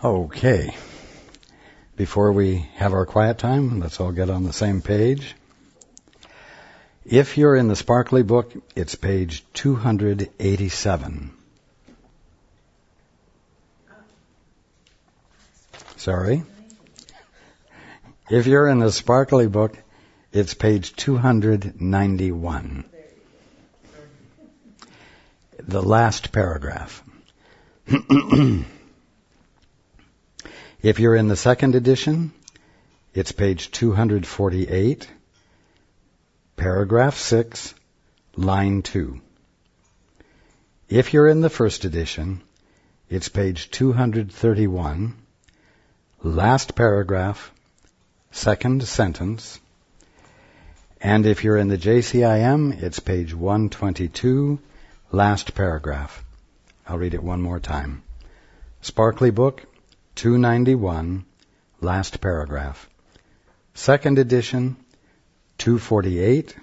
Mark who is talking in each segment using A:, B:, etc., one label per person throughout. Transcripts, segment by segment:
A: Okay. Before we have our quiet time, let's all get on the same page. If you're in the Sparkly book, it's page 287. Sorry. If you're in the Sparkly book, it's page 291. The last paragraph. If you're in the second edition, it's page 248, paragraph 6, line 2. If you're in the first edition, it's page 231, last paragraph, second sentence. And if you're in the JCIM, it's page 122, last paragraph. I'll read it one more time. Sparkly book, 291, last paragraph. Second edition, 248,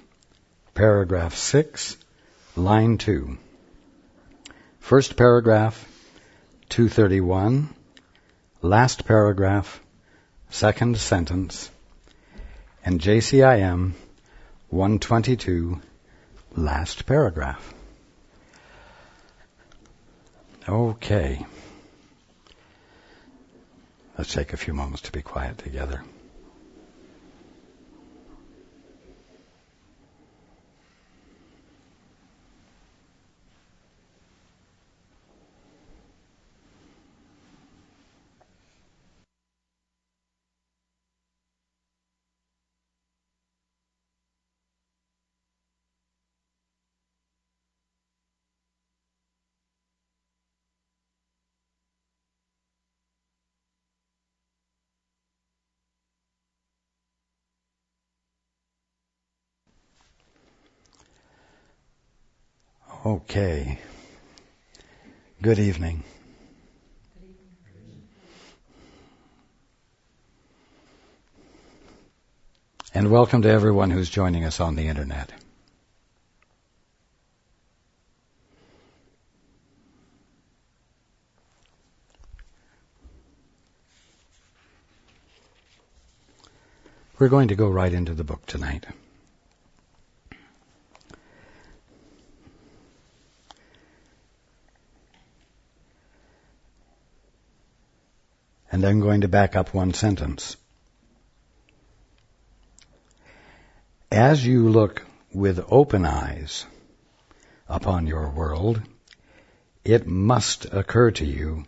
A: paragraph 6, line 2. First paragraph, 231, last paragraph, second sentence. And JCIM, 122, last paragraph. Okay. Let's take a few moments to be quiet together. Okay. Good evening. And welcome to everyone who's joining us on the internet. We're going to go right into the book tonight. And I'm going to back up one sentence. As you look with open eyes upon your world, it must occur to you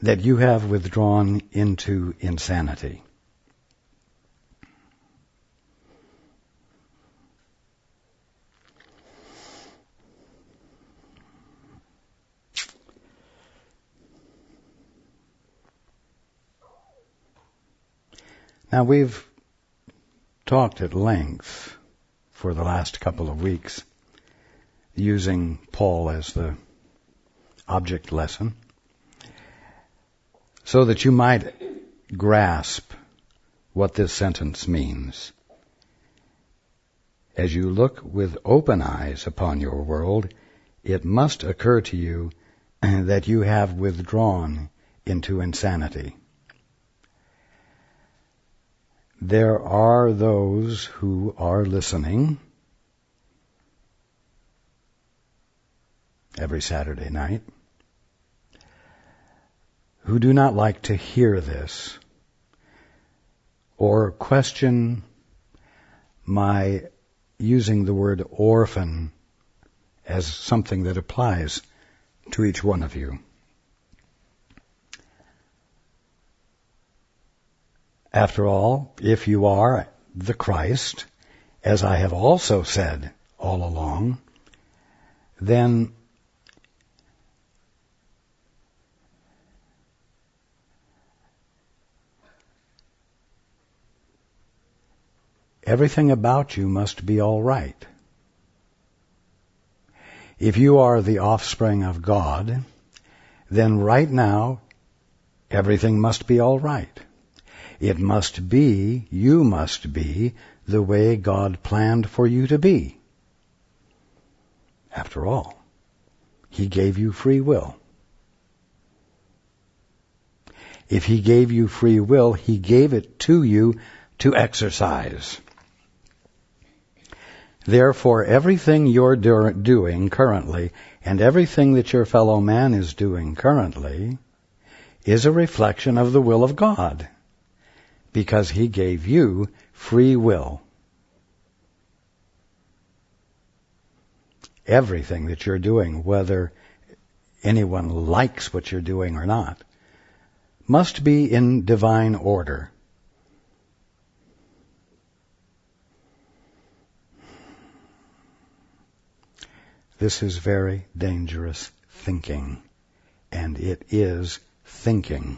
A: that you have withdrawn into insanity. Now, we've talked at length for the last couple of weeks using Paul as the object lesson so that you might grasp what this sentence means. As you look with open eyes upon your world, it must occur to you that you have withdrawn into insanity. There are those who are listening every Saturday night who do not like to hear this or question my using the word orphan as something that applies to each one of you. After all, if you are the Christ, as I have also said all along, then everything about you must be all right. If you are the offspring of God, then right now, everything must be all right. It must be, you must be, the way God planned for you to be. After all, He gave you free will. If He gave you free will, He gave it to you to exercise. Therefore, everything you're doing currently, and everything that your fellow man is doing currently, is a reflection of the will of God, because He gave you free will. Everything that you're doing, whether anyone likes what you're doing or not, must be in divine order. This is very dangerous thinking, and it is thinking.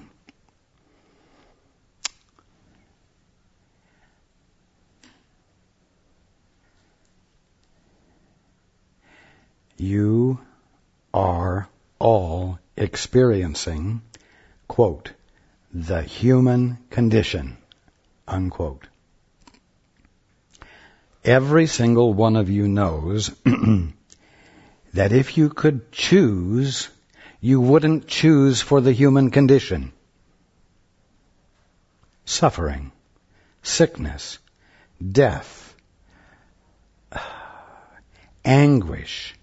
A: You are all experiencing, quote, the human condition, unquote. Every single one of you knows that if you could choose, you wouldn't choose for the human condition. Suffering, sickness, death, anguish,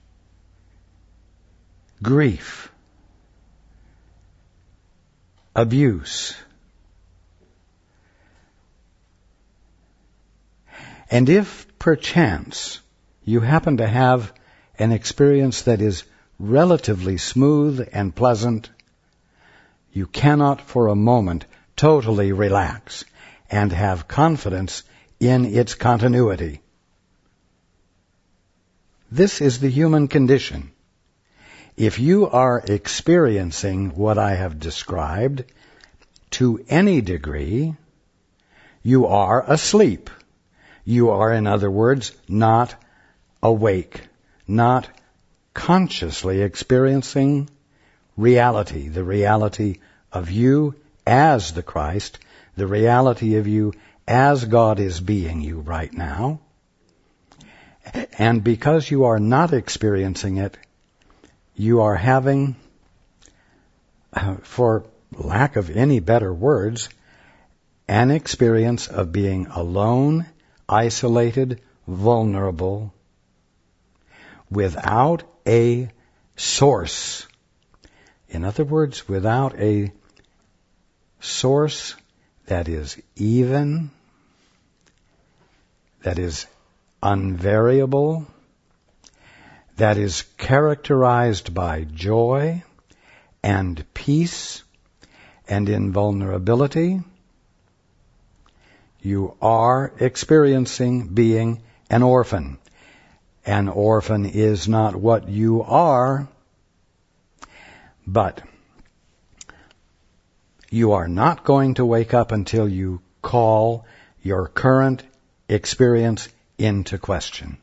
A: grief, abuse. And if perchance you happen to have an experience that is relatively smooth and pleasant, you cannot for a moment totally relax and have confidence in its continuity. This is the human condition. If you are experiencing what I have described to any degree, you are asleep. You are, in other words, not awake, not consciously experiencing reality, the reality of you as the Christ, the reality of you as God is being you right now. And because you are not experiencing it, you are having, for lack of any better words, an experience of being alone, isolated, vulnerable, without a source. In other words, without a source that is even, that is unvariable, that is characterized by joy and peace and invulnerability. You are experiencing being an orphan. An orphan is not what you are, but you are not going to wake up until you call your current experience into question.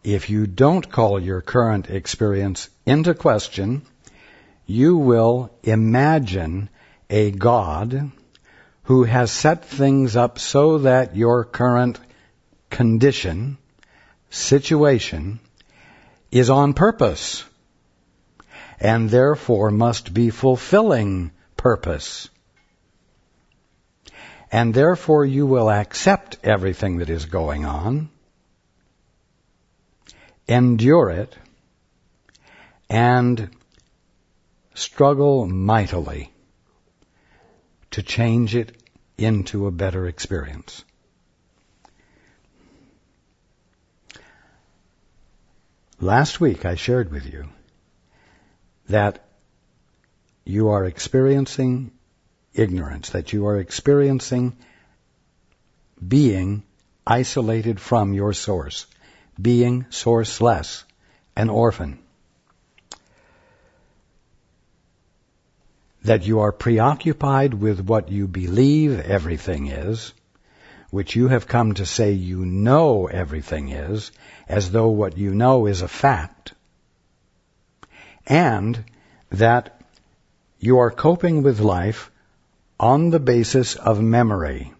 A: If you don't call your current experience into question, you will imagine a God who has set things up so that your current condition, situation, is on purpose, and therefore must be fulfilling purpose. And therefore you will accept everything that is going on, endure it, and struggle mightily to change it into a better experience. Last week I shared with you that you are experiencing ignorance, that you are experiencing being isolated from your source, being sourceless, an orphan. That you are preoccupied with what you believe everything is, which you have come to say you know everything is, as though what you know is a fact, and that you are coping with life on the basis of memory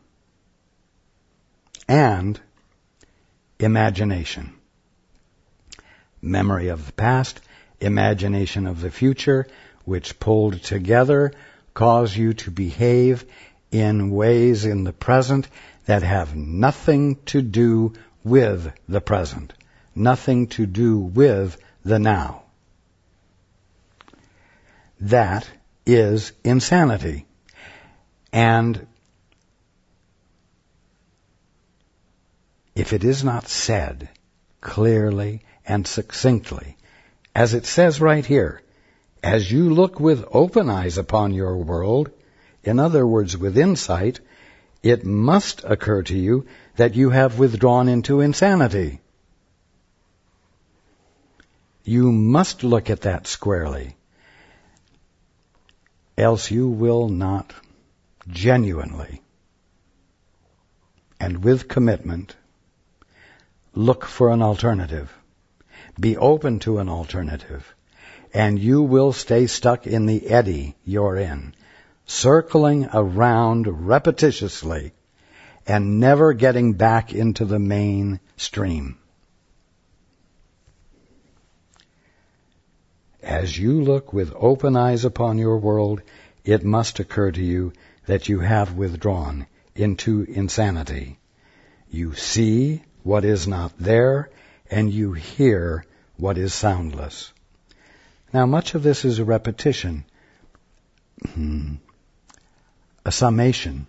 A: and imagination. Memory of the past, imagination of the future, which pulled together cause you to behave in ways in the present that have nothing to do with the present, nothing to do with the now. That is insanity. And if it is not said clearly and succinctly, as it says right here, as you look with open eyes upon your world, in other words, with insight, it must occur to you that you have withdrawn into insanity. You must look at that squarely, else you will not genuinely and with commitment look for an alternative. Be open to an alternative, and you will stay stuck in the eddy you're in, circling around repetitiously and never getting back into the main stream. As you look with open eyes upon your world, it must occur to you that you have withdrawn into insanity. You see what is not there, and you hear what is soundless. Now, much of this is a repetition, a summation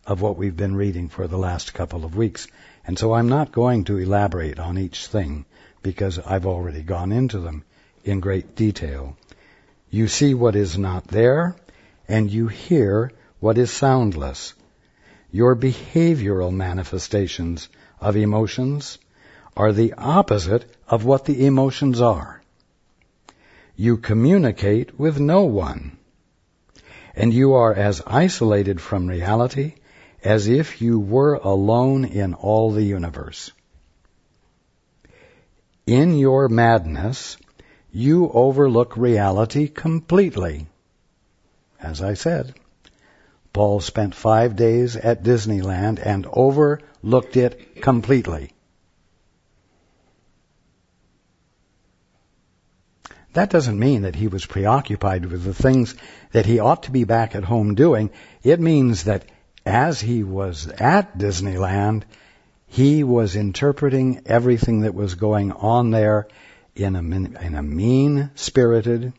A: of what we've been reading for the last couple of weeks. And so I'm not going to elaborate on each thing because I've already gone into them in great detail. You see what is not there, and you hear what is soundless. Your behavioral manifestations of emotions are the opposite of what the emotions are. You communicate with no one, and you are as isolated from reality as if you were alone in all the universe. In your madness, you overlook reality completely. As I said, Paul spent 5 days at Disneyland and overlooked it completely. That doesn't mean that he was preoccupied with the things that he ought to be back at home doing. It means that as he was at Disneyland, he was interpreting everything that was going on there in a mean-spirited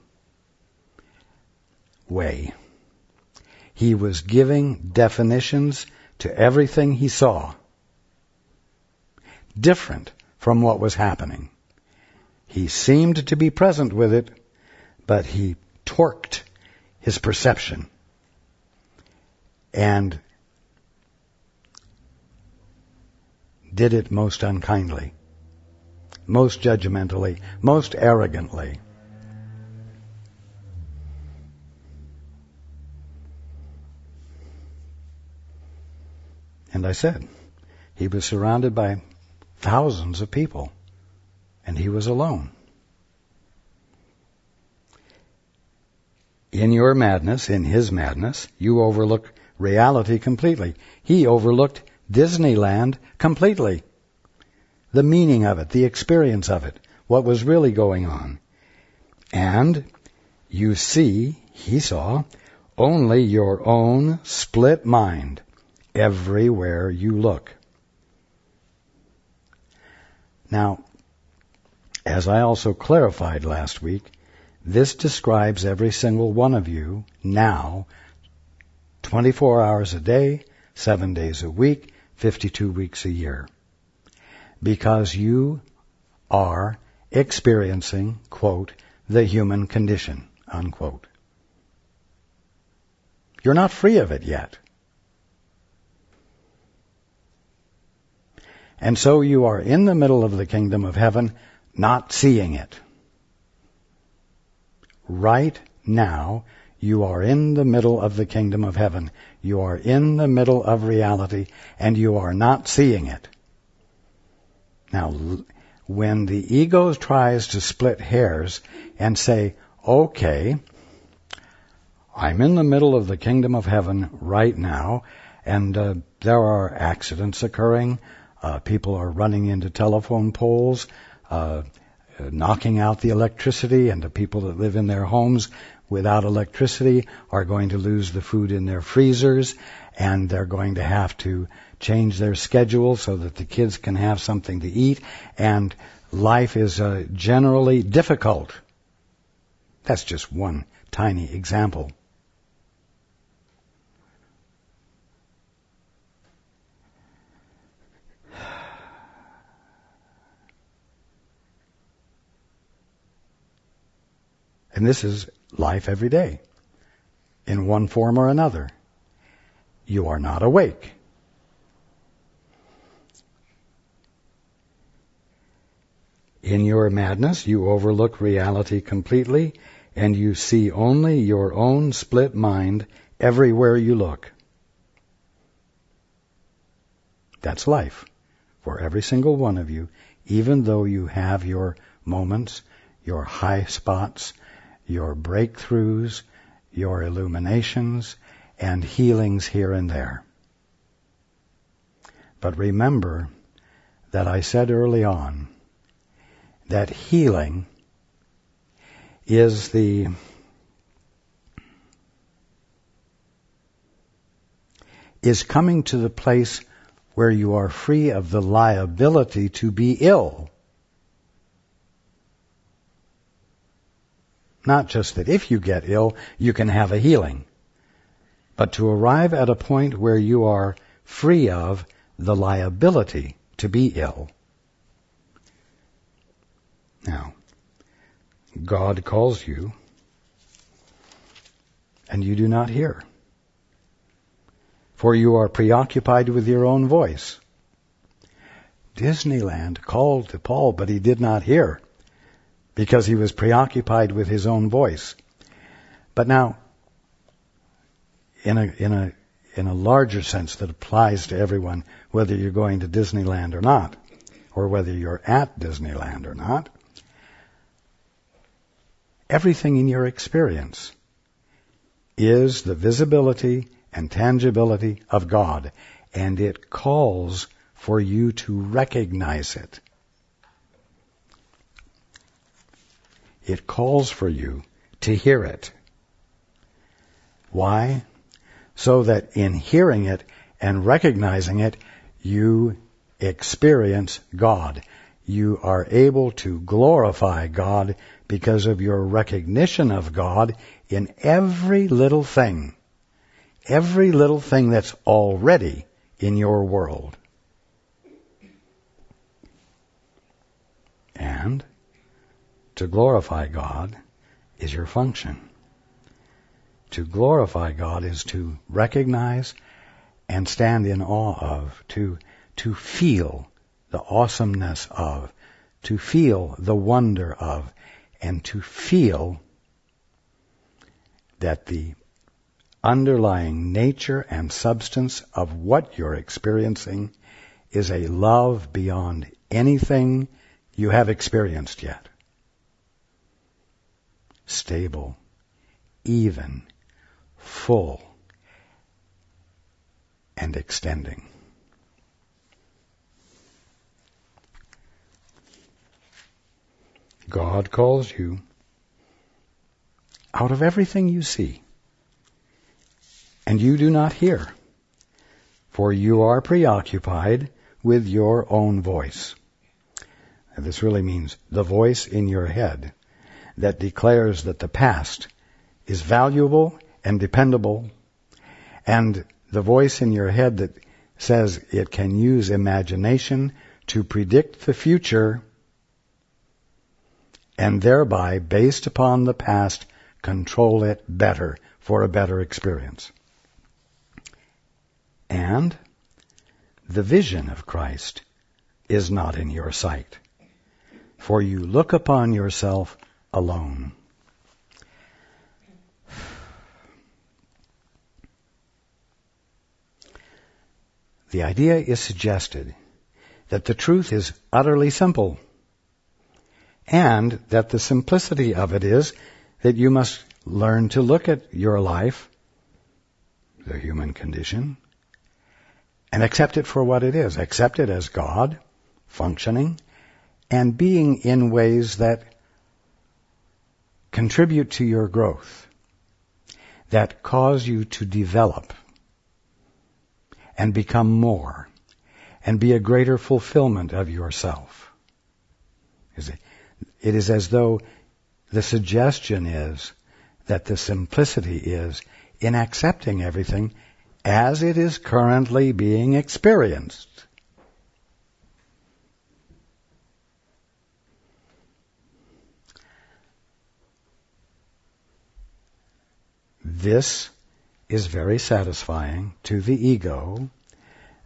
A: way. He was giving definitions to everything he saw, different from what was happening. He seemed to be present with it, but he torqued his perception and did it most unkindly, most judgmentally, most arrogantly. And I said, he was surrounded by thousands of people, and he was alone. In your madness, in his madness, you overlook reality completely. He overlooked Disneyland completely. The meaning of it, the experience of it, what was really going on. And you see, he saw, only your own split mind everywhere you look. Now, as I also clarified last week, this describes every single one of you now, 24 hours a day, 7 days a week, 52 weeks a year. Because you are experiencing, quote, the human condition, unquote. You're not free of it yet. And so you are in the middle of the kingdom of heaven, not seeing it. Right now, you are in the middle of the kingdom of heaven. You are in the middle of reality, and you are not seeing it. Now, when the ego tries to split hairs and say, okay, I'm in the middle of the kingdom of heaven right now, and there are accidents occurring, people are running into telephone poles, knocking out the electricity, and the people that live in their homes without electricity are going to lose the food in their freezers, and they're going to have to change their schedule so that the kids can have something to eat, and life is generally difficult. That's just one tiny example. And this is life every day, in one form or another. You are not awake. In your madness, you overlook reality completely, and you see only your own split mind everywhere you look. That's life for every single one of you, even though you have your moments, your high spots, your breakthroughs, your illuminations, and healings here and there. But remember that I said early on that healing is coming to the place where you are free of the liability to be ill. Not just that if you get ill, you can have a healing, but to arrive at a point where you are free of the liability to be ill. Now, God calls you, and you do not hear, for you are preoccupied with your own voice. Disneyland called to Paul, but he did not hear, because he was preoccupied with his own voice. But now, in a larger sense that applies to everyone, whether you're going to Disneyland or not, or whether you're at Disneyland or not, everything in your experience is the visibility and tangibility of God, and it calls for you to recognize it. It calls for you to hear it. Why? So that in hearing it and recognizing it, you experience God. You are able to glorify God because of your recognition of God in every little thing that's already in your world. And to glorify God is your function. To glorify God is to recognize and stand in awe of, to feel the awesomeness of, to feel the wonder of, and to feel that the underlying nature and substance of what you're experiencing is a love beyond anything you have experienced yet. Stable, even, full, and extending. God calls you out of everything you see, and you do not hear, for you are preoccupied with your own voice. And this really means the voice in your head that declares that the past is valuable and dependable, and the voice in your head that says it can use imagination to predict the future, and thereby, based upon the past, control it better for a better experience. And the vision of Christ is not in your sight, for you look upon yourself alone. The idea is suggested that the truth is utterly simple, and that the simplicity of it is that you must learn to look at your life, the human condition, and accept it for what it is. Accept it as God, functioning, and being in ways that contribute to your growth, that cause you to develop and become more and be a greater fulfillment of yourself. It is as though the suggestion is that the simplicity is in accepting everything as it is currently being experienced. This is very satisfying to the ego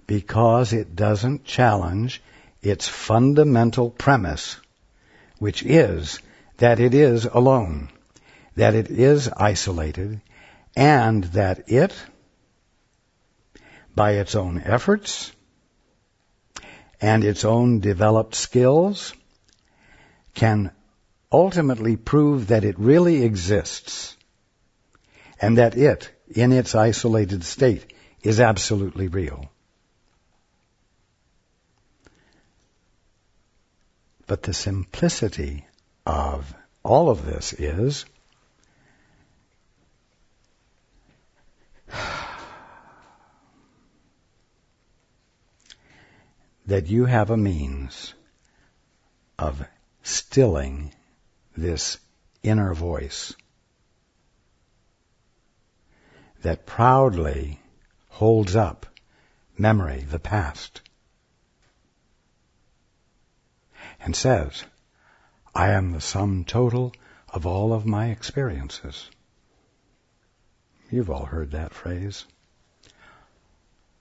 A: because it doesn't challenge its fundamental premise, which is that it is alone, that it is isolated, and that it, by its own efforts and its own developed skills, can ultimately prove that it really exists, and that it, in its isolated state, is absolutely real. But the simplicity of all of this is that you have a means of stilling this inner voice that proudly holds up memory, the past, and says, I am the sum total of all of my experiences. You've all heard that phrase.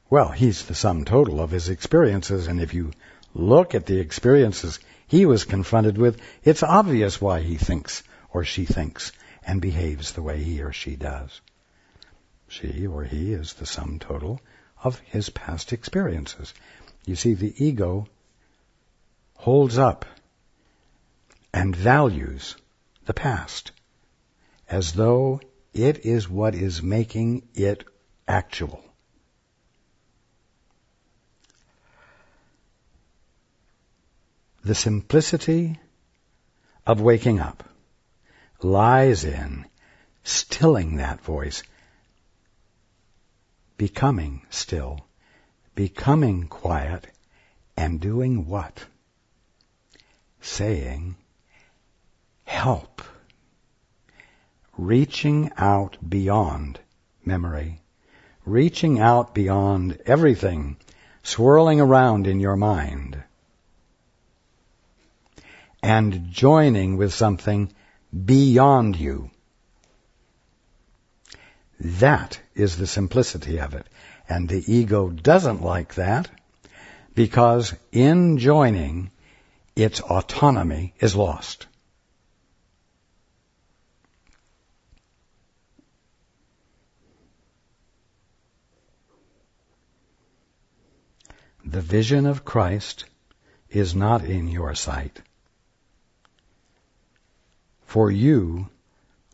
A: Well, he's the sum total of his experiences, and if you look at the experiences he was confronted with, it's obvious why he thinks or she thinks and behaves the way he or she does. She or he is the sum total of his past experiences. You see, the ego holds up and values the past as though it is what is making it actual. The simplicity of waking up lies in stilling that voice, becoming still, becoming quiet, and doing what? Saying, help. Reaching out beyond memory, reaching out beyond everything swirling around in your mind, and joining with something beyond you. That is the simplicity of it. And the ego doesn't like that because in joining, its autonomy is lost. The vision of Christ is not in your sight. For you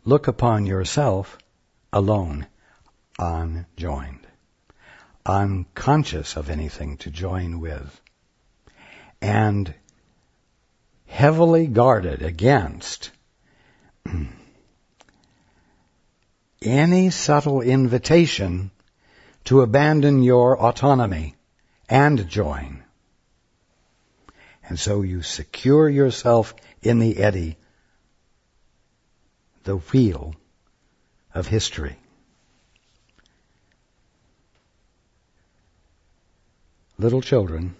A: look upon yourself alone, unjoined, unconscious of anything to join with, and heavily guarded against any subtle invitation to abandon your autonomy and join. And so you secure yourself in the eddy, the wheel of history. Little children,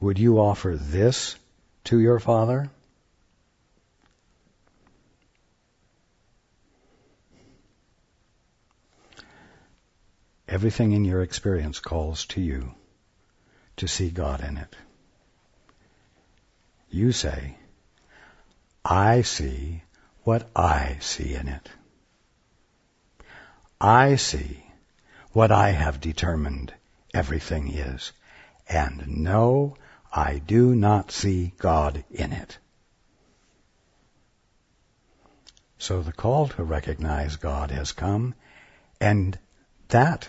A: would you offer this to your Father? Everything in your experience calls to you to see God in it. You say, I see what I see in it. I see what I have determined everything is. And no, I do not see God in it. So the call to recognize God has come, and that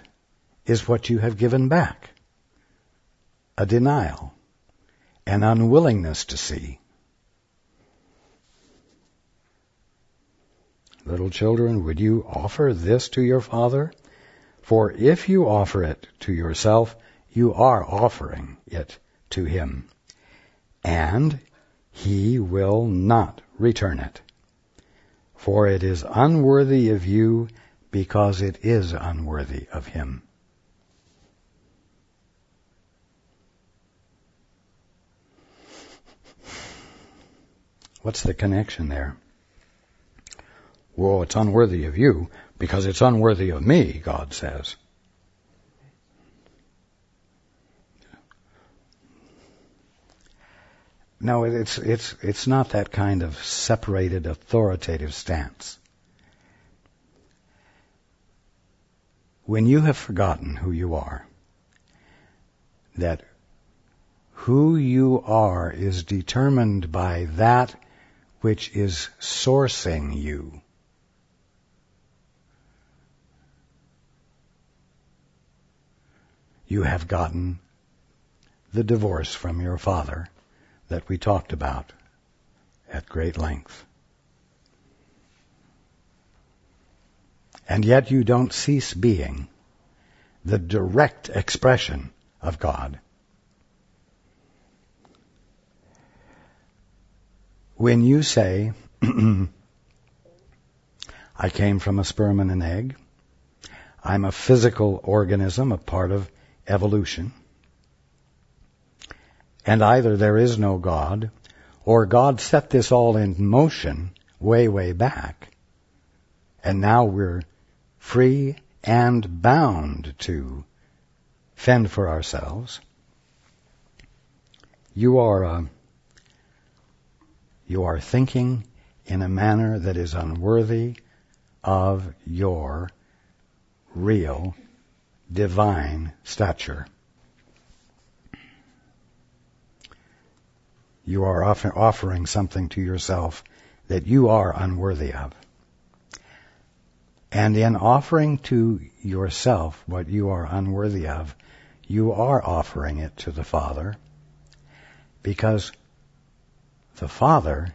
A: is what you have given back. A denial. an unwillingness to see. Little children, would you offer this to your Father? For if you offer it to yourself, you are offering it to Him, and He will not return it. For it is unworthy of you, because it is unworthy of Him. What's the connection there? Well, it's unworthy of you because it's unworthy of me, God says. No, it's not that kind of separated authoritative stance. When you have forgotten who you are, that who you are is determined by that which is sourcing you. You have gotten the divorce from your father that we talked about at great length. And yet you don't cease being the direct expression of God. When you say, I came from a sperm and an egg, I'm a physical organism, a part of evolution, and either there is no God, or God set this all in motion way, way back, and now we're free and bound to fend for ourselves. You are thinking in a manner that is unworthy of your real divine stature. You are offering something to yourself that you are unworthy of. And in offering to yourself what you are unworthy of, you are offering it to the Father, because the Father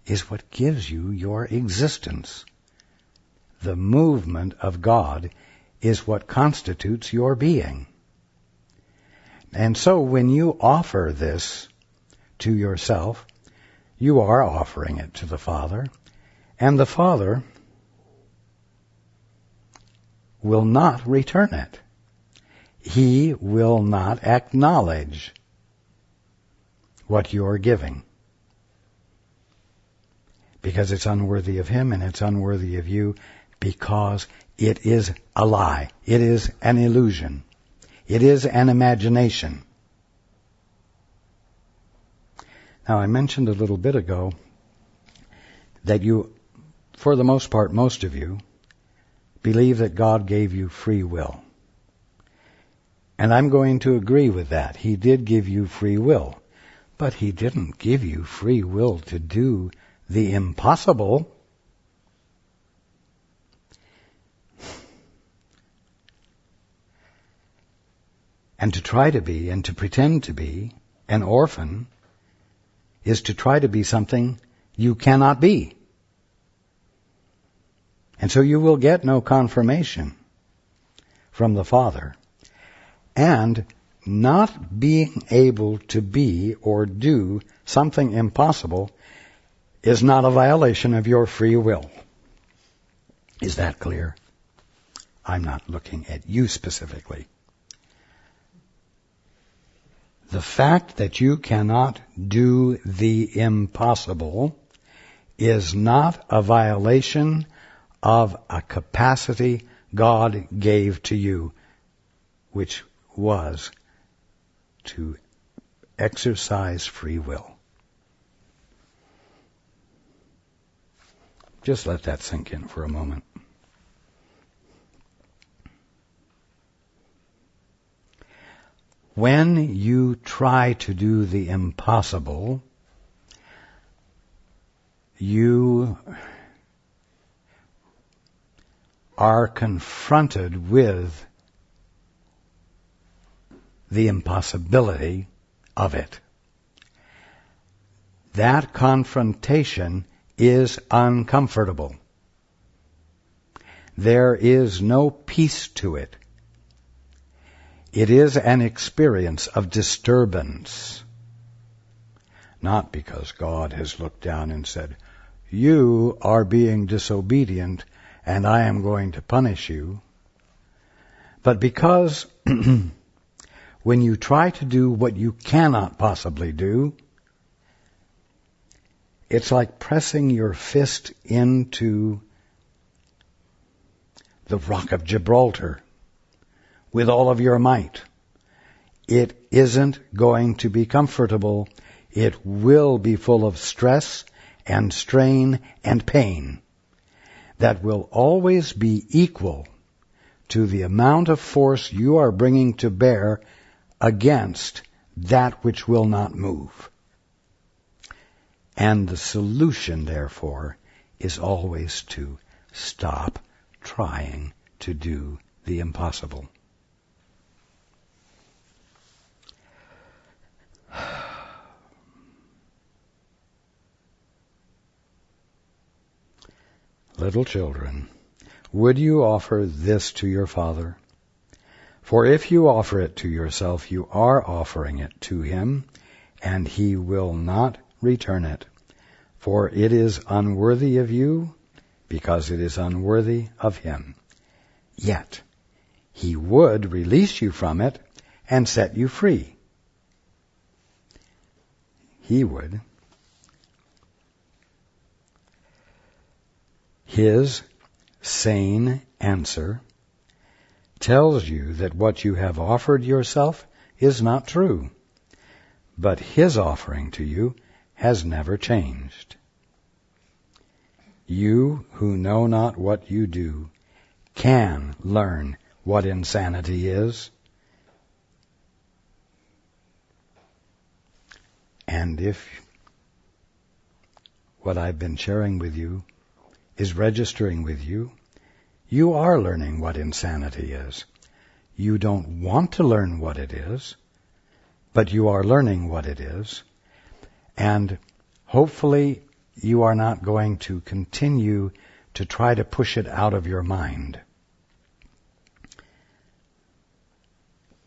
A: is what gives you your existence. The movement of God is what constitutes your being. And so when you offer this to yourself, you are offering it to the Father, and the Father will not return it. He will not acknowledge what you are giving, because it's unworthy of Him and it's unworthy of you, because it is a lie. It is an illusion. It is an imagination. Now, I mentioned a little bit ago that you, for the most part, most of you, believe that God gave you free will. And I'm going to agree with that. He did give you free will. But He didn't give you free will to do the impossible. And to try to be and to pretend to be an orphan is to try to be something you cannot be. And so you will get no confirmation from the Father. And not being able to be or do something impossible is not a violation of your free will. Is that clear? I'm not looking at you specifically. The fact that you cannot do the impossible is not a violation of a capacity God gave to you, which was to exercise free will. Just let that sink in for a moment. When you try to do the impossible, you are confronted with the impossibility of it. that confrontation is uncomfortable. There is no peace to it. It is an experience of disturbance. Not because God has looked down and said, "You are being disobedient and I am going to punish you," but because when you try to do what you cannot possibly do, it's like pressing your fist into the Rock of Gibraltar with all of your might. It isn't going to be comfortable. It will be full of stress and strain and pain that will always be equal to the amount of force you are bringing to bear against that which will not move. And the solution, therefore, is always to stop trying to do the impossible. Little children, would you offer this to your Father? For if you offer it to yourself, you are offering it to Him, and He will not return it. For it is unworthy of you, because it is unworthy of Him. Yet He would release you from it and set you free. He would. His sane answer tells you that what you have offered yourself is not true, but His offering to you has never changed. You who know not what you do can learn what insanity is. And if what I've been sharing with you is registering with you, you are learning what insanity is. You don't want to learn what it is, but you are learning what it is. And hopefully you are not going to continue to try to push it out of your mind.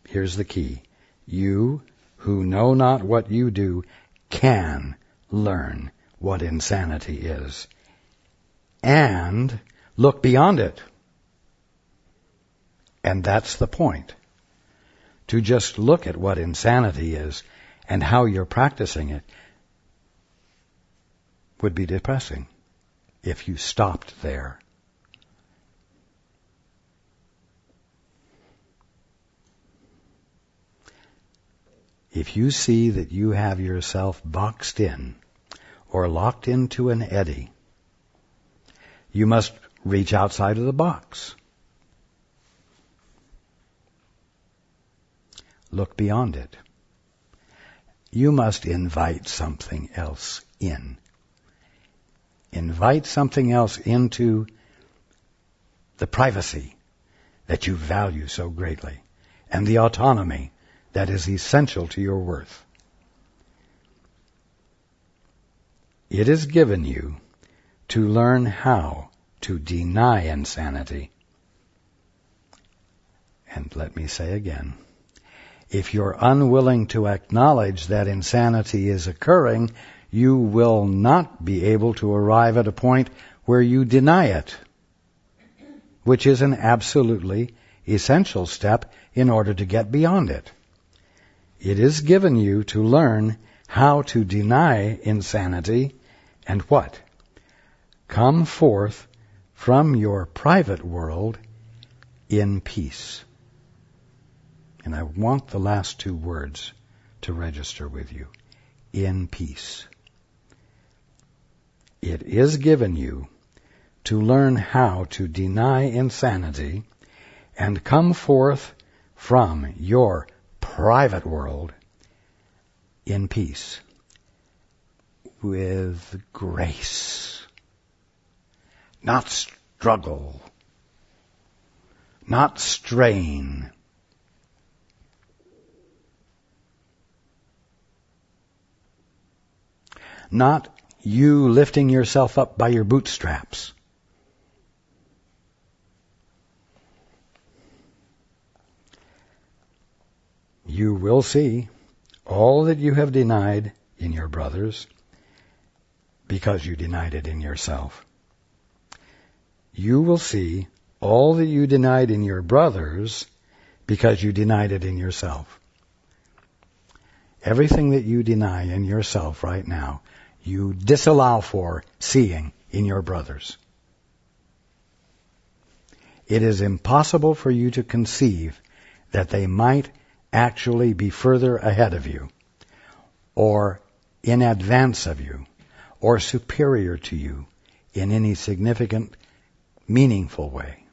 A: Here's the key. You who know not what you do can learn what insanity is. And look beyond it. And that's the point. To just look at what insanity is and how you're practicing it would be depressing if you stopped there. If you see that you have yourself boxed in or locked into an eddy, you must reach outside of the box. Look beyond it. You must invite something else in. Invite something else into the privacy that you value so greatly and the autonomy that is essential to your worth. It is given you to learn how to deny insanity. And let me say again, if you're unwilling to acknowledge that insanity is occurring, you will not be able to arrive at a point where you deny it, which is an absolutely essential step in order to get beyond it. It is given you to learn how to deny insanity and what? Come forth from your private world in peace. And I want the last two words to register with you. In peace. It is given you to learn how to deny insanity and come forth from your private world in peace with grace, not struggle, not strain. not you lifting yourself up by your bootstraps. You will see all that you have denied in your brothers because you denied it in yourself. You will see all that you denied in your brothers because you denied it in yourself. Everything that you deny in yourself right now, you disallow for seeing in your brothers. It is impossible for you to conceive that they might actually be further ahead of you, or in advance of you, or superior to you in any significant, meaningful way.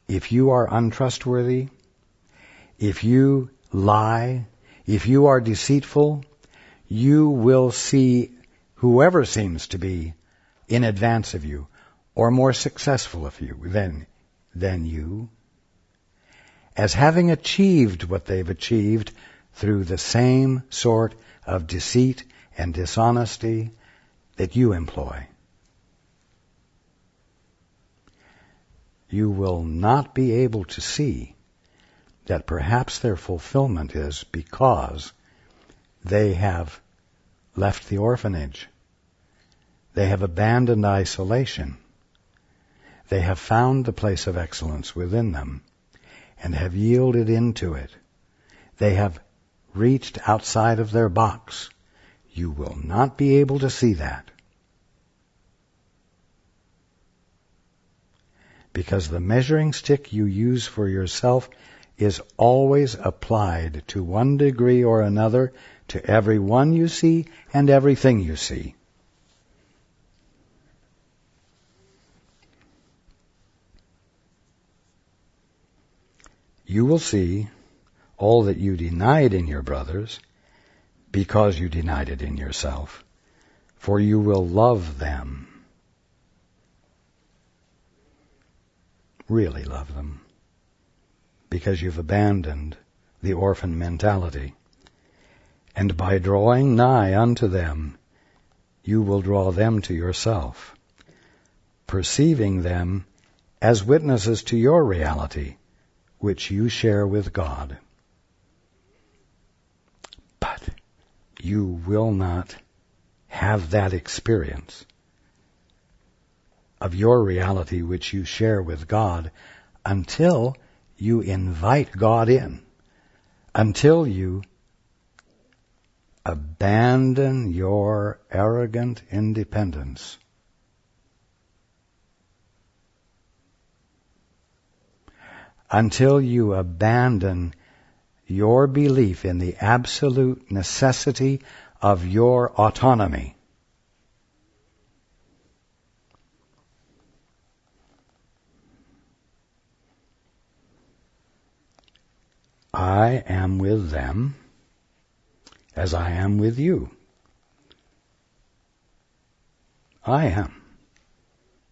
A: If you are untrustworthy, if you lie, if you are deceitful, you will see whoever seems to be in advance of you or more successful of you than you as having achieved what they've achieved through the same sort of deceit and dishonesty that you employ. You will not be able to see that perhaps their fulfillment is because they have left the orphanage. They have abandoned isolation. They have found the place of excellence within them and have yielded into it. They have reached outside of their box. You will not be able to see that. Because the measuring stick you use for yourself is always applied to one degree or another to every one you see and everything you see. You will see all that you denied in your brothers because you denied it in yourself, for you will love them. Really love them, because you've abandoned the orphan mentality. And by drawing nigh unto them, you will draw them to yourself, perceiving them as witnesses to your reality, which you share with God. But you will not have that experience of your reality which you share with God until you invite God in, until you abandon your arrogant independence. Until you abandon your belief in the absolute necessity of your autonomy. I am with them as I am with you. I am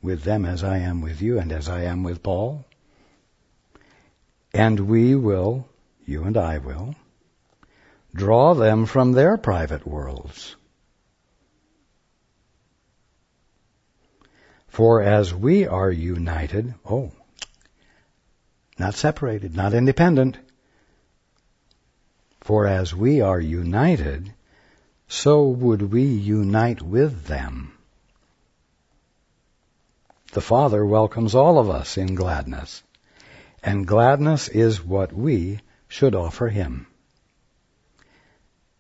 A: with them as I am with you and as I am with Paul. And we will, you and I will, draw them from their private worlds. For as we are united, not separated, not independent, for as we are united, so would we unite with them. The Father welcomes all of us in gladness, and gladness is what we should offer Him.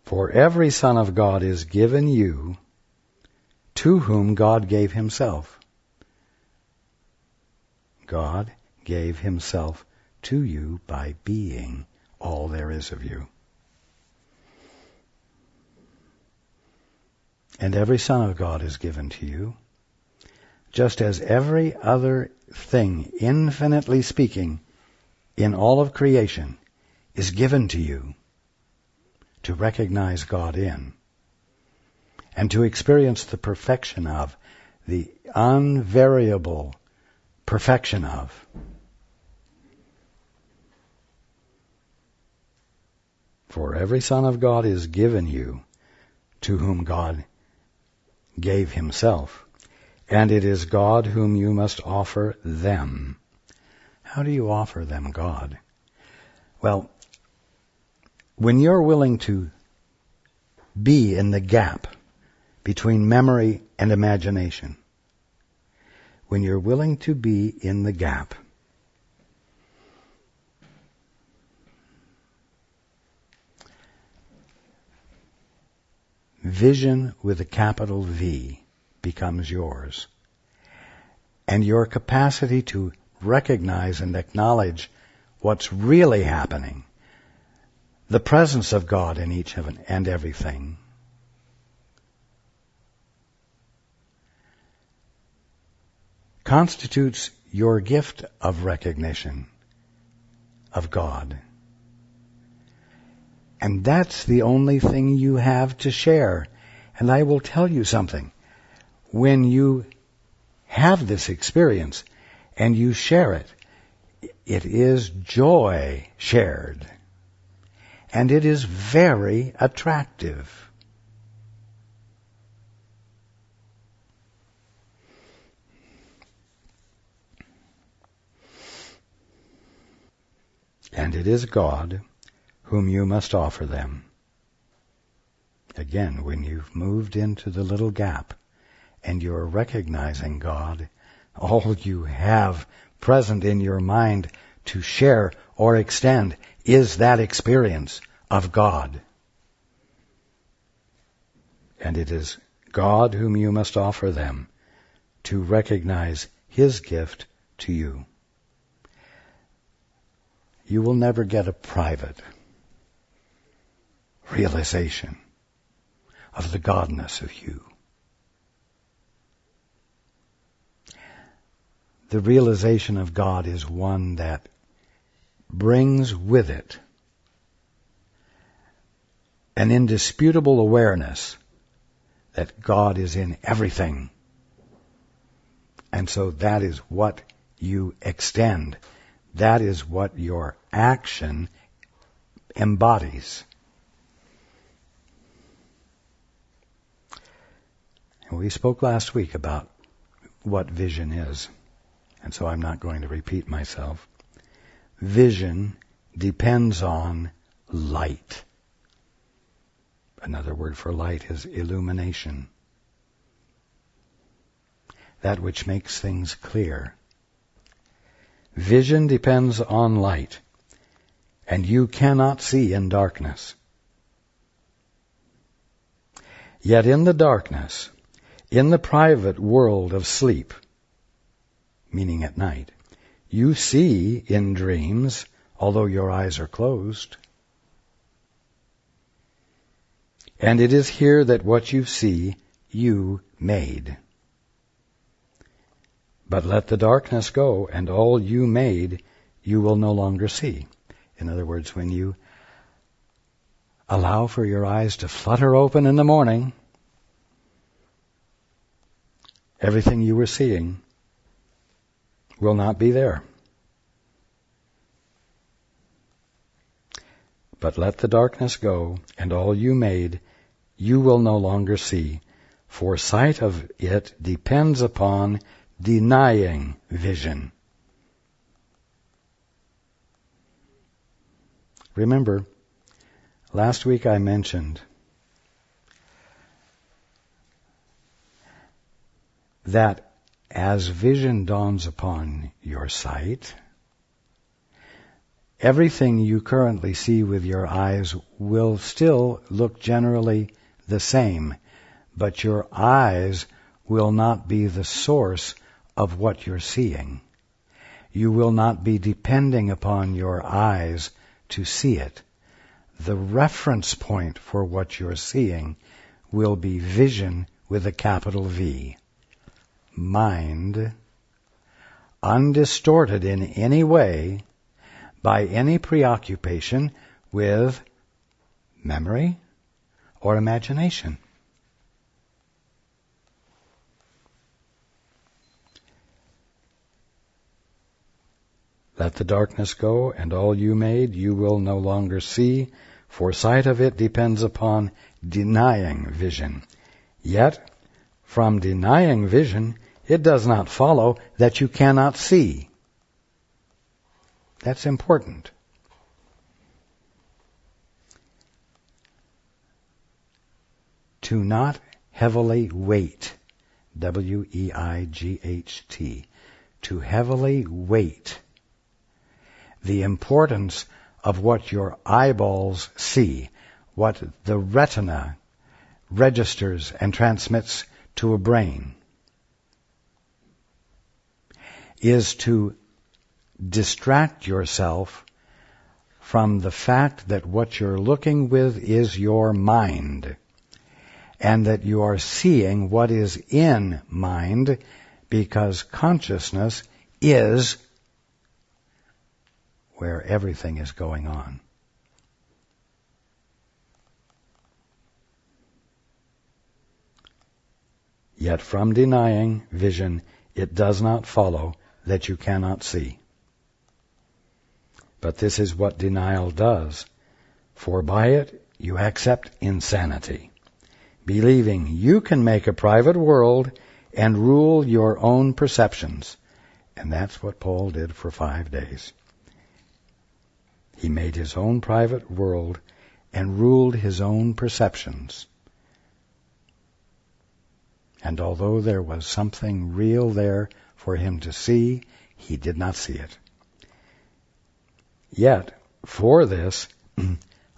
A: For every Son of God is given you, to whom God gave Himself. God gave Himself to you by being all there is of you. And every Son of God is given to you, just as every other thing, infinitely speaking, in all of creation, is given to you to recognize God in, and to experience the perfection of, the unvariable perfection of. For every Son of God is given you, to whom God gave himself. And it is God whom you must offer them. How do you offer them God? Well, when you're willing to be in the gap between memory and imagination, when you're willing to be in the gap, vision with a capital V becomes yours. And your capacity to recognize and acknowledge what's really happening, the presence of God in each and everything, constitutes your gift of recognition of God. And that's the only thing you have to share. And I will tell you something. When you have this experience and you share it, it is joy shared. And it is very attractive. And it is God whom you must offer them. Again, when you've moved into the little gap and you're recognizing God, all you have present in your mind to share or extend is that experience of God. And it is God whom you must offer them to recognize His gift to you. You will never get a private realization of the godness of you. The realization of God is one that brings with it an indisputable awareness that God is in everything. And so that is what you extend. That is what your action embodies. And we spoke last week about what vision is. And so I'm not going to repeat myself. Vision depends on light. Another word for light is illumination. That which makes things clear. Vision depends on light, and you cannot see in darkness. Yet in the darkness, in the private world of sleep, meaning at night, you see in dreams, although your eyes are closed. And it is here that what you see, you made. But let the darkness go, and all you made, you will no longer see. In other words, when you allow for your eyes to flutter open in the morning, everything you were seeing will not be there. But let the darkness go, and all you made, you will no longer see, for sight of it depends upon denying vision. Remember, last week I mentioned that as vision dawns upon your sight, everything you currently see with your eyes will still look generally the same, but your eyes will not be the source of what you're seeing. You will not be depending upon your eyes to see it. The reference point for what you're seeing will be vision with a capital V. Mind, undistorted in any way by any preoccupation with memory or imagination. Let the darkness go, and all you made you will no longer see, for sight of it depends upon denying vision. Yet, from denying vision, it does not follow that you cannot see. That's important. To not heavily weight, W-E-I-G-H-T, to heavily weight the importance of what your eyeballs see, what the retina registers and transmits to a brain, is to distract yourself from the fact that what you're looking with is your mind, and that you are seeing what is in mind, because consciousness is where everything is going on. Yet from denying vision, it does not follow that you cannot see. But this is what denial does, for by it you accept insanity, believing you can make a private world and rule your own perceptions. And that's what Paul did for 5 days. He made his own private world and ruled his own perceptions. And although there was something real there for him to see, he did not see it. Yet, for this,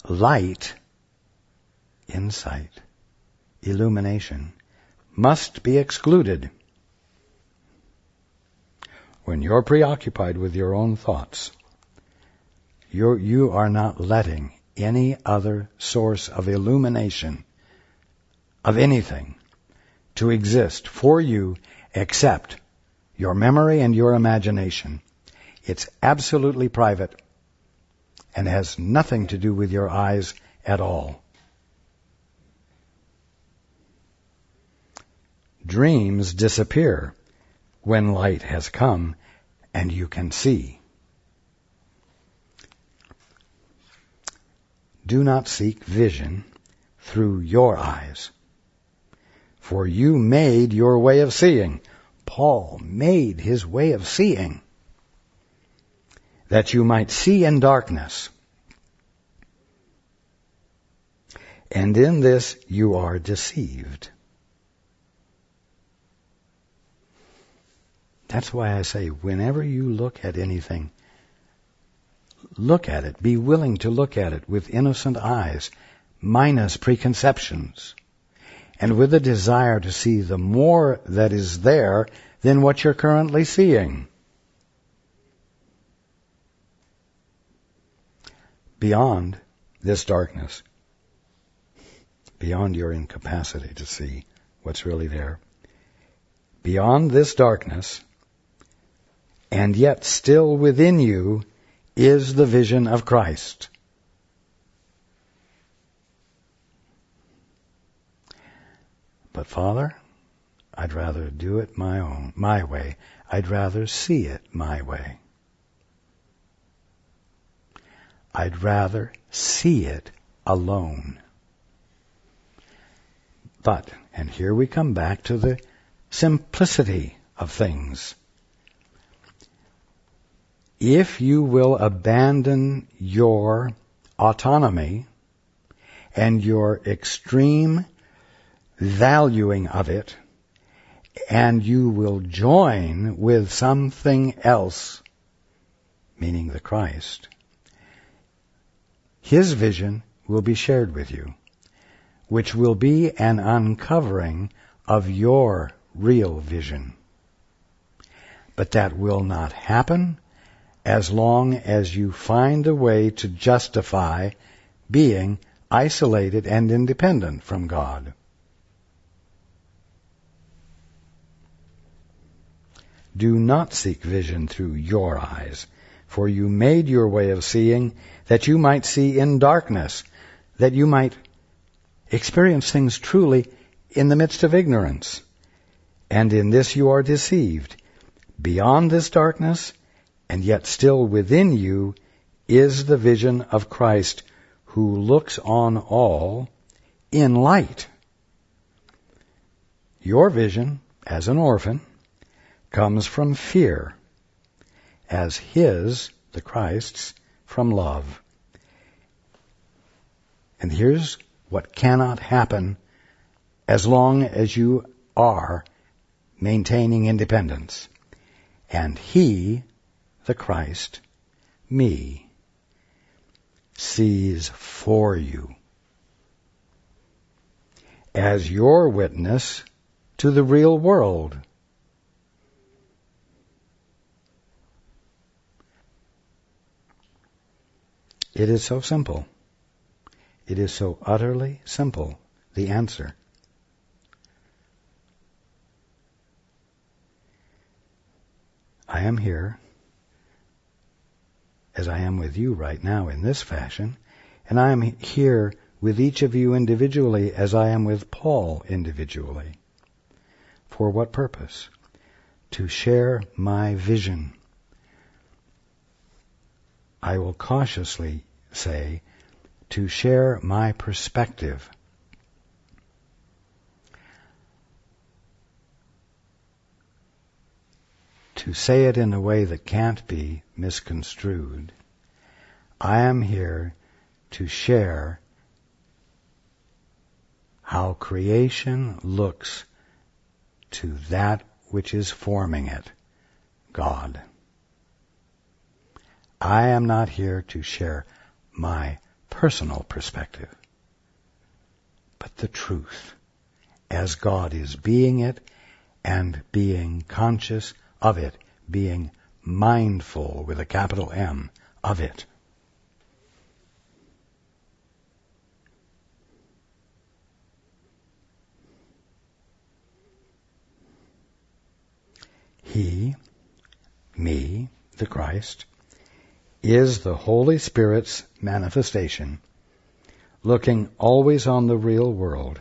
A: light, insight, illumination, must be excluded. When you're preoccupied with your own thoughts, you are not letting any other source of illumination of anything to exist for you except your memory and your imagination. It's absolutely private and has nothing to do with your eyes at all. Dreams disappear when light has come and you can see. Do not seek vision through your eyes, for you made your way of seeing. Paul made his way of seeing, that you might see in darkness. And in this you are deceived. That's why I say, whenever you look at anything, look at it. Be willing to look at it with innocent eyes, minus preconceptions, and with a desire to see the more that is there than what you're currently seeing. Beyond this darkness, beyond your incapacity to see what's really there, beyond this darkness, and yet still within you, is the vision of Christ. But Father, I'd rather do it my way. I'd rather see it my way. I'd rather see it alone. But, and here we come back to the simplicity of things. If you will abandon your autonomy and your extreme valuing of it, and you will join with something else, meaning the Christ, His vision will be shared with you, which will be an uncovering of your real vision. But that will not happen as long as you find a way to justify being isolated and independent from God. Do not seek vision through your eyes, for you made your way of seeing that you might see in darkness, that you might experience things truly in the midst of ignorance. And in this you are deceived. Beyond this darkness, and yet still within you, is the vision of Christ, who looks on all in light. Your vision, as an orphan, comes from fear, as his, the Christ's, from love. And here's what cannot happen as long as you are maintaining independence. And he, the Christ, me, sees for you as your witness to the real world. It is so simple. It is so utterly simple, the answer. I am here, as I am with you right now in this fashion, and I am here with each of you individually as I am with Paul individually. For what purpose? To share my vision. I will cautiously say, to share my perspective. To say it in a way that can't be misconstrued, I am here to share how creation looks to that which is forming it, God. I am not here to share my personal perspective, but the truth, as God is being it and being conscious of it, being mindful with a capital M of it. He, me, the Christ, is the Holy Spirit's manifestation, looking always on the real world.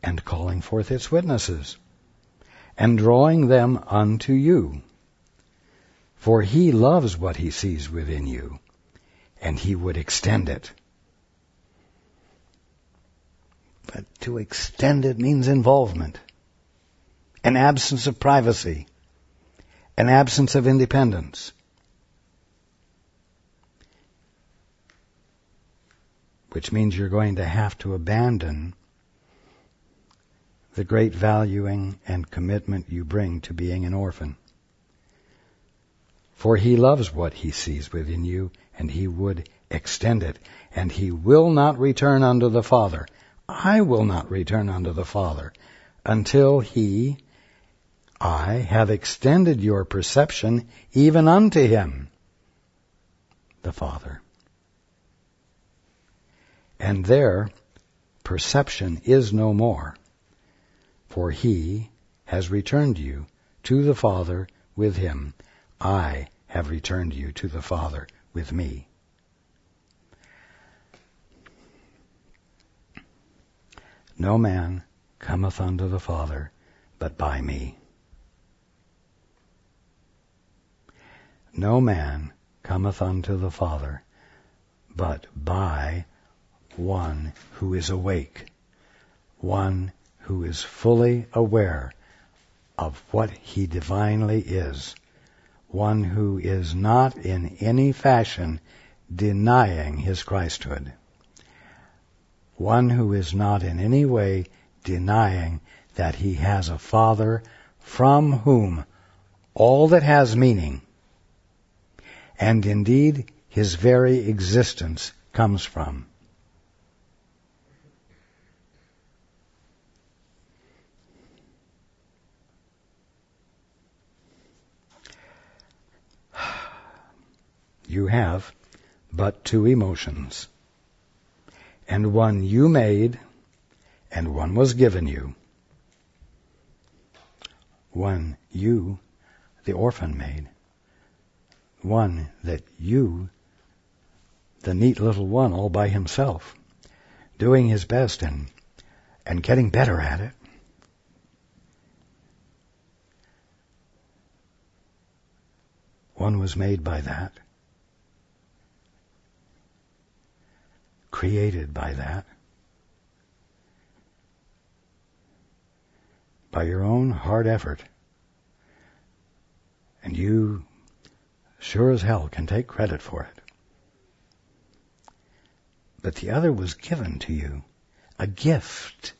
A: And calling forth its witnesses, and drawing them unto you. For he loves what he sees within you, and he would extend it. But to extend it means involvement, an absence of privacy, an absence of independence. Which means you're going to have to abandon the great valuing and commitment you bring to being an orphan. For he loves what he sees within you, and he would extend it, and he will not return unto the Father. I will not return unto the Father until I have extended your perception even unto him, the Father. And there, perception is no more, for he has returned you to the Father with him. I have returned you to the Father with me. No man cometh unto the Father but by me. No man cometh unto the Father but by one who is awake, one who is fully aware of what he divinely is, one who is not in any fashion denying his Christhood, one who is not in any way denying that he has a Father from whom all that has meaning, and indeed his very existence, comes from. You have but two emotions, and one you made, and one was given you. One you, the orphan, made. One that you, the neat little one all by himself, doing his best and getting better at it. One was made by that, created by that, by your own hard effort. And you sure as hell can take credit for it. But the other was given to you, a gift.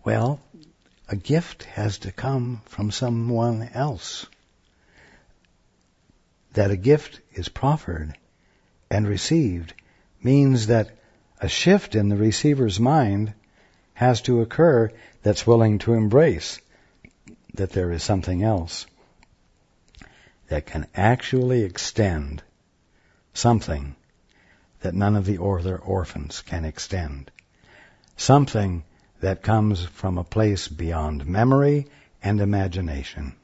A: Well, a gift has to come from someone else. That a gift is proffered and received means that a shift in the receiver's mind has to occur that's willing to embrace that there is something else that can actually extend something that none of the other orphans can extend. Something that comes from a place beyond memory and imagination.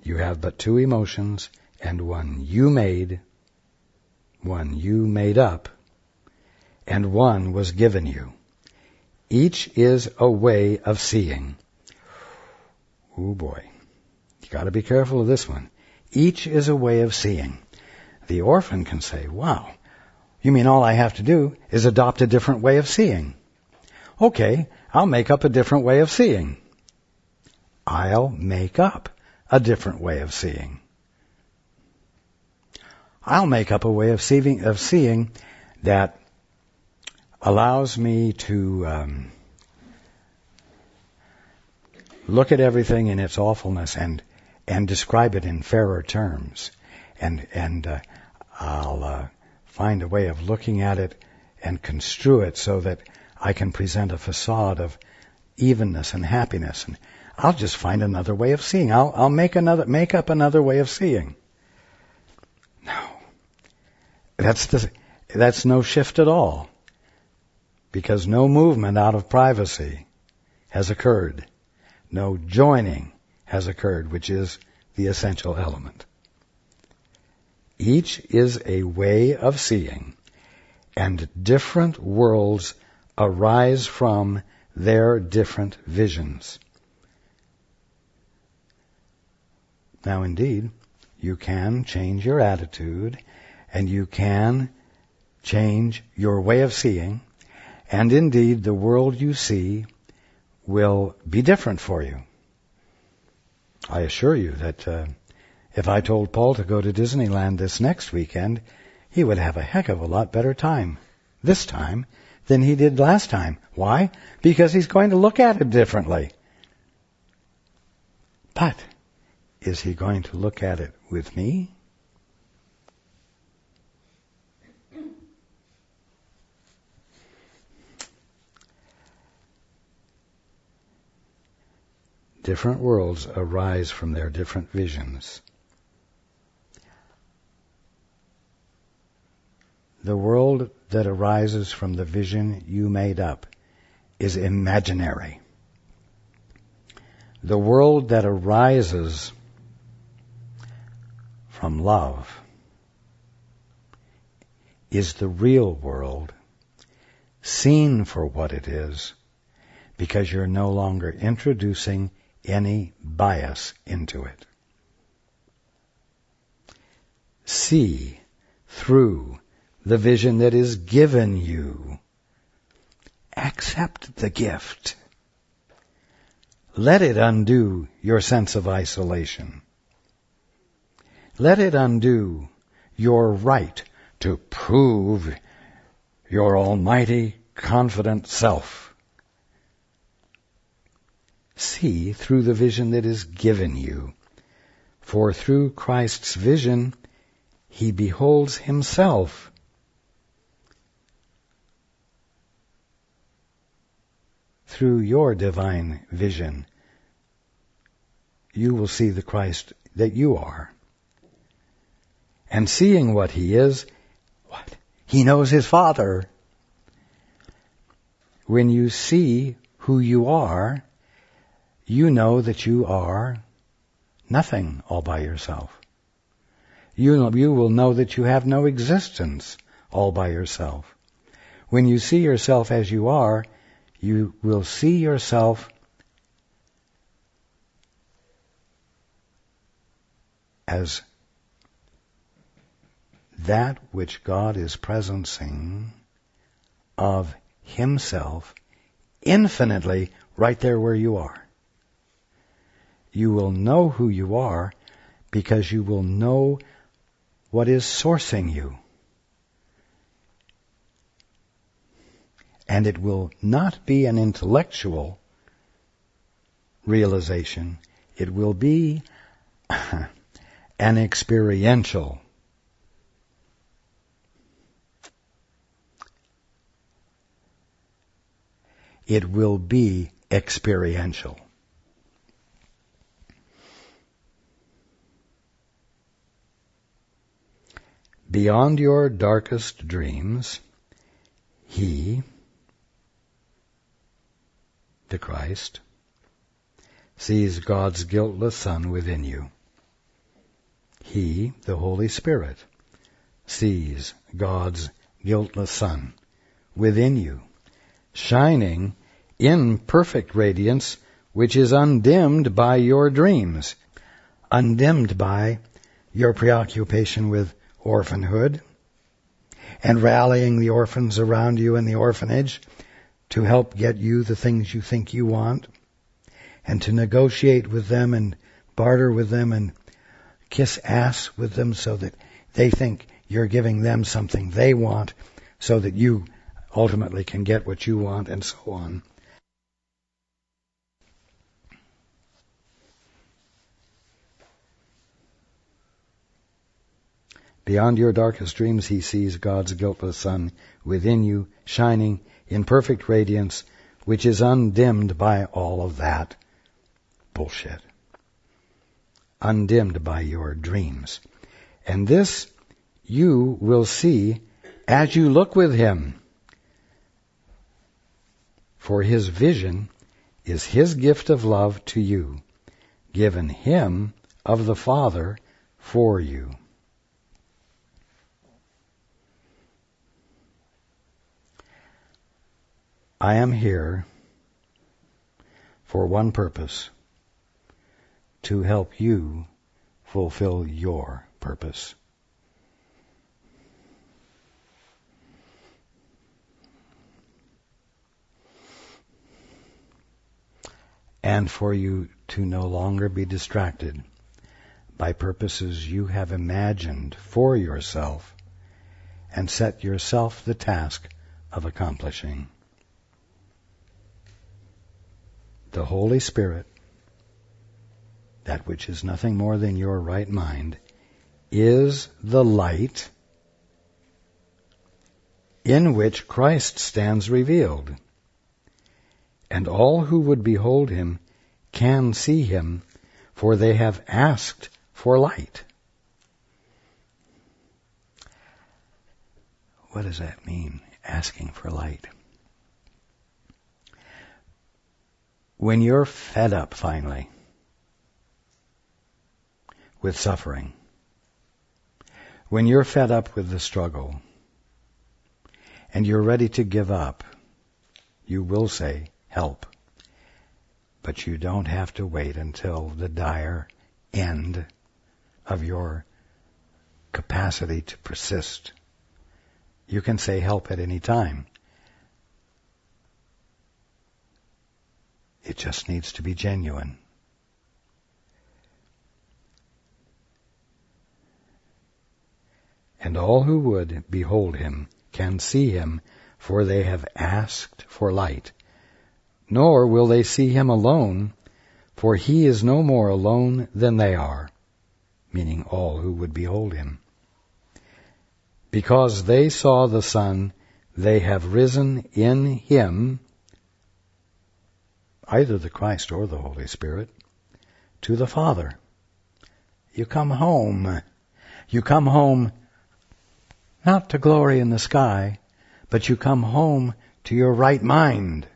A: You have but two emotions, and one you made up, and one was given you. Each is a way of seeing. Oh boy, you got to be careful of this one. Each is a way of seeing. The orphan can say, wow, you mean all I have to do is adopt a different way of seeing? Okay, I'll make up a different way of seeing. I'll make up a different way of seeing. I'll make up a way of seeing that allows me to look at everything in its awfulness and describe it in fairer terms. And I'll find a way of looking at it and construe it so that I can present a facade of evenness and happiness. And I'll just find another way of seeing. I'll make up another way of seeing. No. That's no shift at all. Because no movement out of privacy has occurred. No joining has occurred, which is the essential element. Each is a way of seeing, and different worlds arise from their different visions. Now, indeed, you can change your attitude, and you can change your way of seeing, and indeed, the world you see will be different for you. I assure you that if I told Paul to go to Disneyland this next weekend, he would have a heck of a lot better time this time than he did last time. Why? Because he's going to look at it differently. But is he going to look at it with me? Different worlds arise from their different visions. The world that arises from the vision you made up is imaginary. The world that arises from love is the real world, seen for what it is, because you're no longer introducing any bias into it. See through the vision that is given you. Accept the gift. Let it undo your sense of isolation. Let it undo your right to prove your almighty, confident self. See through the vision that is given you. For through Christ's vision, he beholds himself. Through your divine vision, you will see the Christ that you are. And seeing what he is, what? He knows his Father. When you see who you are, you know that you are nothing all by yourself. You will know that you have no existence all by yourself. When you see yourself as you are, you will see yourself as that which God is presencing of Himself infinitely right there where you are. You will know who you are because you will know what is sourcing you. And it will not be an intellectual realization. It will be an experiential. It will be experiential. Beyond your darkest dreams, He, the Christ, sees God's guiltless Son within you. He, the Holy Spirit, sees God's guiltless Son within you, shining in perfect radiance, which is undimmed by your dreams, undimmed by your preoccupation with orphanhood and rallying the orphans around you in the orphanage to help get you the things you think you want, and to negotiate with them and barter with them and kiss ass with them so that they think you're giving them something they want so that you ultimately can get what you want, and so on. Beyond your darkest dreams, He sees God's guiltless Son within you, shining in perfect radiance, which is undimmed by all of that bullshit. Undimmed by your dreams. And this you will see as you look with Him. For His vision is His gift of love to you, given Him of the Father for you. I am here for one purpose, to help you fulfill your purpose. And for you to no longer be distracted by purposes you have imagined for yourself and set yourself the task of accomplishing. The Holy Spirit, that which is nothing more than your right mind, is the light in which Christ stands revealed. And all who would behold Him can see Him, for they have asked for light. What does that mean, asking for light? When you're fed up finally with suffering, when you're fed up with the struggle, and you're ready to give up, you will say, help. But you don't have to wait until the dire end of your capacity to persist. You can say help at any time. It just needs to be genuine. And all who would behold Him can see Him, for they have asked for light. Nor will they see Him alone, for He is no more alone than they are, meaning all who would behold Him. Because they saw the Son, they have risen in Him, either the Christ or the Holy Spirit, to the Father. You come home. You come home not to glory in the sky, but you come home to your right mind,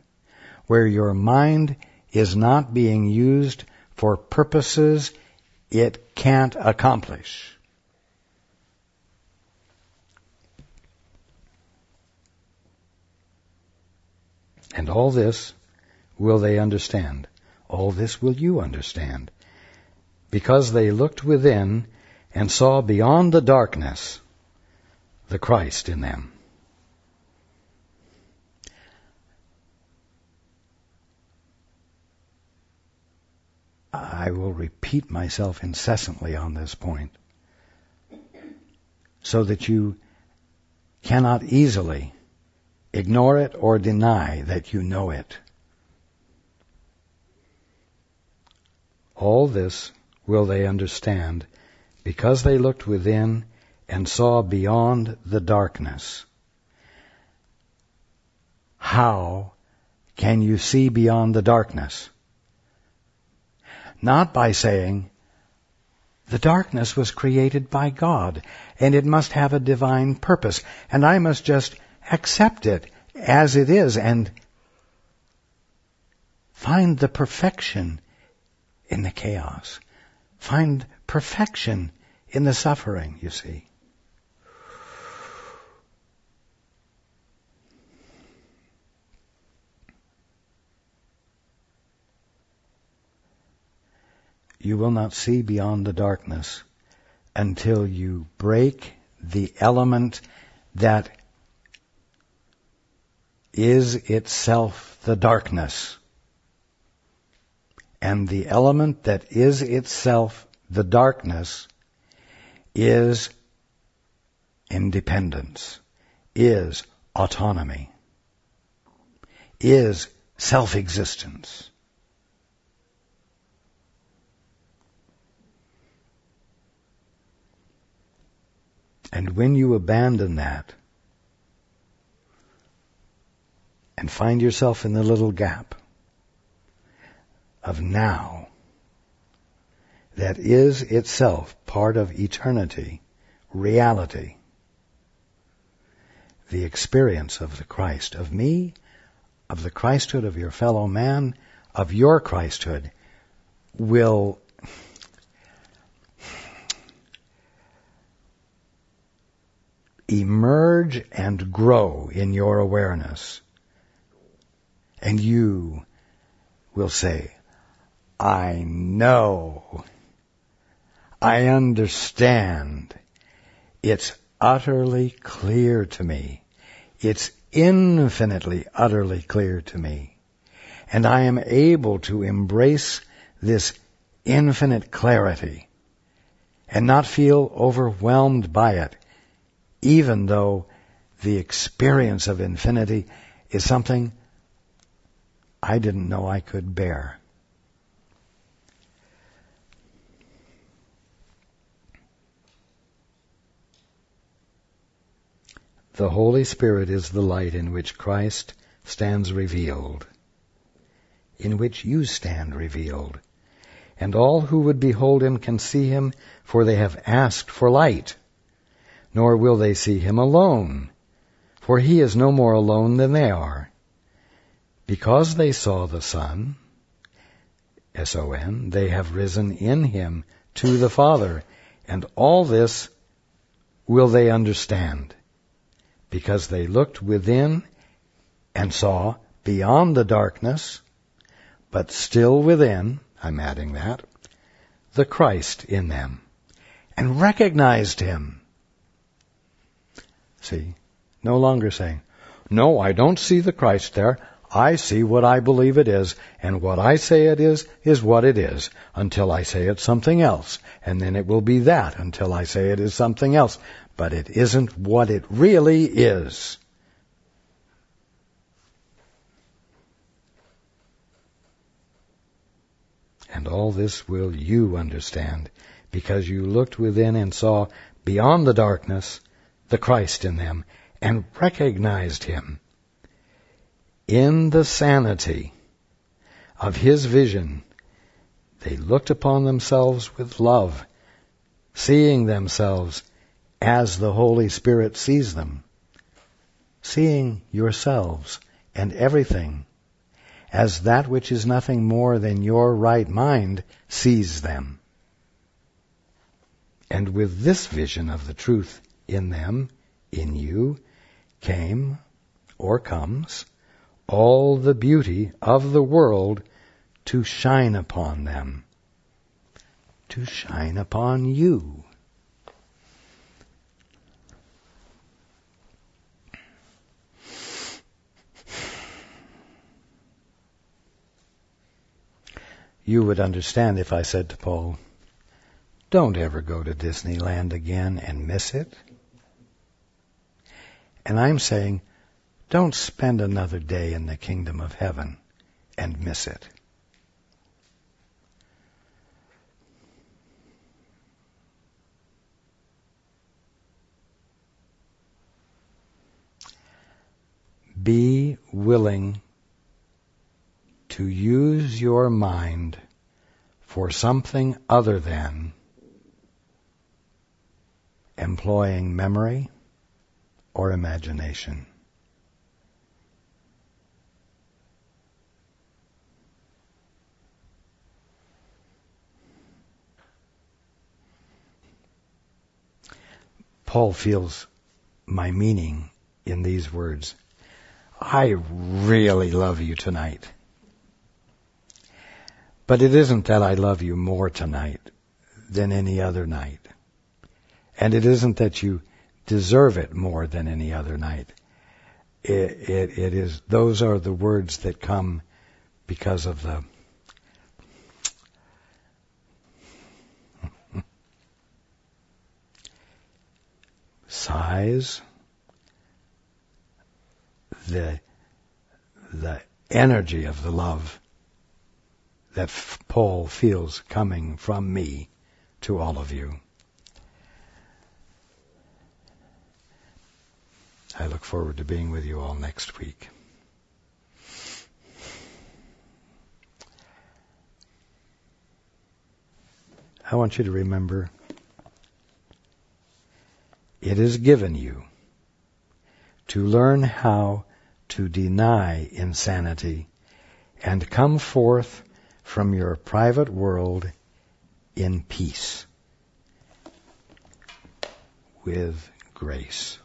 A: where your mind is not being used for purposes it can't accomplish. And all this will they understand. All this will you understand. Because they looked within and saw beyond the darkness the Christ in them. I will repeat myself incessantly on this point so that you cannot easily ignore it or deny that you know it. All this will they understand because they looked within and saw beyond the darkness. How can you see beyond the darkness? Not by saying, the darkness was created by God, and it must have a divine purpose, and I must just accept it as it is and find the perfection in the chaos. Find perfection in the suffering, you see. You will not see beyond the darkness until you break the element that is itself the darkness. And the element that is itself the darkness is independence, is autonomy, is self-existence. And when you abandon that and find yourself in the little gap of now that is itself part of eternity, reality, the experience of the Christ, of me, of the Christhood of your fellow man, of your Christhood, will emerge and grow in your awareness. And you will say, I know, I understand, it's utterly clear to me, it's infinitely, utterly clear to me, and I am able to embrace this infinite clarity and not feel overwhelmed by it, even though the experience of infinity is something I didn't know I could bear. The Holy Spirit is the light in which Christ stands revealed, in which you stand revealed. And all who would behold him can see him, for they have asked for light. Nor will they see him alone, for he is no more alone than they are. Because they saw the Son, S-O-N, they have risen in him to the Father. And all this will they understand, because they looked within and saw beyond the darkness, but still within, I'm adding that, the Christ in them, and recognized him. See, no longer saying, no, I don't see the Christ there. I see what I believe it is, and what I say it is what it is, until I say it's something else. And then it will be that until I say it is something else. But it isn't what it really is. And all this will you understand, because you looked within and saw beyond the darkness the Christ in them, and recognized him. In the sanity of his vision, they looked upon themselves with love, seeing themselves as the Holy Spirit sees them, seeing yourselves and everything as that which is nothing more than your right mind sees them. And with this vision of the truth in them, in you, came, or comes, all the beauty of the world to shine upon them, to shine upon you. You would understand if I said to Paul, don't ever go to Disneyland again and miss it. And I'm saying, don't spend another day in the kingdom of heaven and miss it. Be willing to use your mind for something other than employing memory or imagination. Paul feels my meaning in these words. I really love you tonight. But it isn't that I love you more tonight than any other night. And it isn't that you deserve it more than any other night. It is, those are the words that come because of the size, the energy of the love that Paul feels coming from me to all of you. I look forward to being with you all next week. I want you to remember, it is given you to learn how to deny insanity and come forth from your private world in peace with grace.